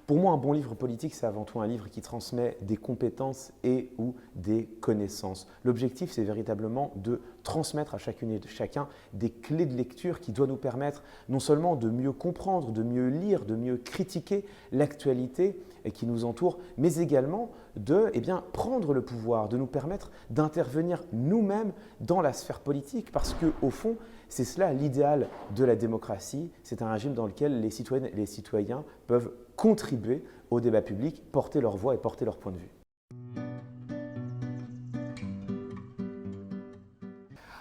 Pour moi, un bon livre politique, c'est avant tout un livre qui transmet des compétences et ou des connaissances. L'objectif, c'est véritablement de transmettre à chacune et chacun des clés de lecture qui doivent nous permettre non seulement de mieux comprendre, de mieux lire, de mieux critiquer l'actualité qui nous entoure, mais également de prendre le pouvoir, de nous permettre d'intervenir nous-mêmes dans la sphère politique, parce qu'au fond, c'est cela l'idéal de la démocratie. C'est un régime dans lequel les citoyennes et les citoyens peuvent contribuer au débat public, porter leur voix et porter leur point de vue.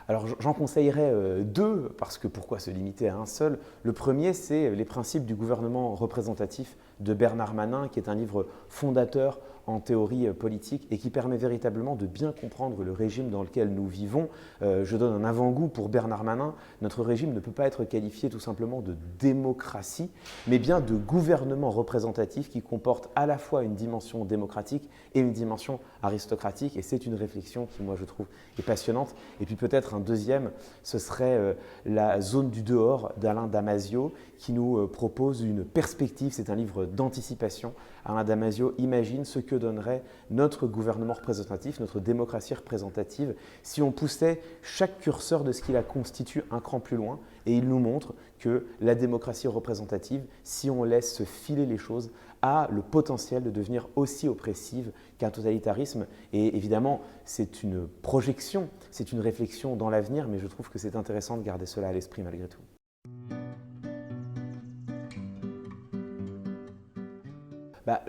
Alors j'en conseillerais deux, parce que pourquoi se limiter à un seul? Le premier, c'est Les principes du gouvernement représentatif de Bernard Manin, qui est un livre fondateur en théorie politique et qui permet véritablement de bien comprendre le régime dans lequel nous vivons. Je donne un avant-goût pour Bernard Manin. Notre régime ne peut pas être qualifié tout simplement de démocratie, mais bien de gouvernement représentatif qui comporte à la fois une dimension démocratique et une dimension aristocratique. Et c'est une réflexion qui, moi, je trouve, est passionnante. Et puis peut-être un deuxième, ce serait La zone du dehors d'Alain Damasio, qui nous propose une perspective. C'est un livre d'anticipation. Alain Damasio imagine ce que donnerait notre gouvernement représentatif, notre démocratie représentative, si on poussait chaque curseur de ce qui la constitue un cran plus loin. Et il nous montre que la démocratie représentative, si on laisse se filer les choses, a le potentiel de devenir aussi oppressive qu'un totalitarisme. Et évidemment, c'est une projection, c'est une réflexion dans l'avenir, mais je trouve que c'est intéressant de garder cela à l'esprit malgré tout.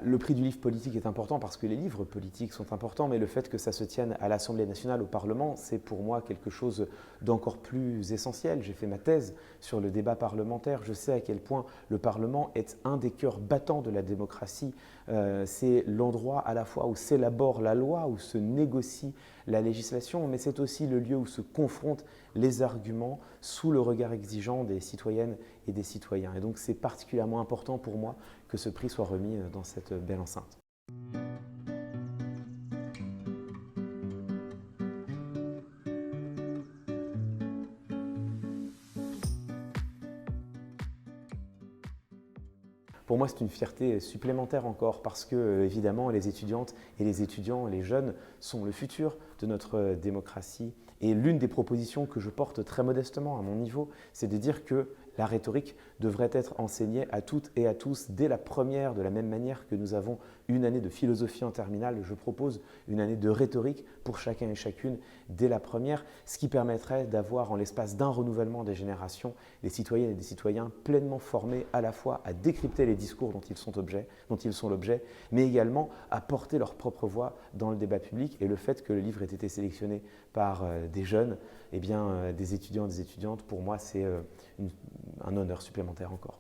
Le prix du livre politique est important parce que les livres politiques sont importants, mais le fait que ça se tienne à l'Assemblée nationale, au Parlement, c'est pour moi quelque chose d'encore plus essentiel. J'ai fait ma thèse sur le débat parlementaire. Je sais à quel point le Parlement est un des cœurs battants de la démocratie. C'est l'endroit à la fois où s'élabore la loi, où se négocie la législation, mais c'est aussi le lieu où se confrontent les arguments sous le regard exigeant des citoyennes et des citoyens. Et donc c'est particulièrement important pour moi que ce prix soit remis dans cette belle enceinte. Pour moi, c'est une fierté supplémentaire encore parce que, évidemment, les étudiantes et les étudiants, les jeunes, sont le futur de notre démocratie. Et l'une des propositions que je porte très modestement à mon niveau, c'est de dire que la rhétorique devrait être enseignée à toutes et à tous dès la première, de la même manière que nous avons une année de philosophie en terminale. Je propose une année de rhétorique pour chacun et chacune dès la première, ce qui permettrait d'avoir en l'espace d'un renouvellement des générations des citoyennes et des citoyens pleinement formés à la fois à décrypter les discours dont ils sont l'objet, mais également à porter leur propre voix dans le débat public. Et le fait que le livre ait été sélectionné par des jeunes, des étudiants et des étudiantes, pour moi, c'est un honneur supplémentaire encore.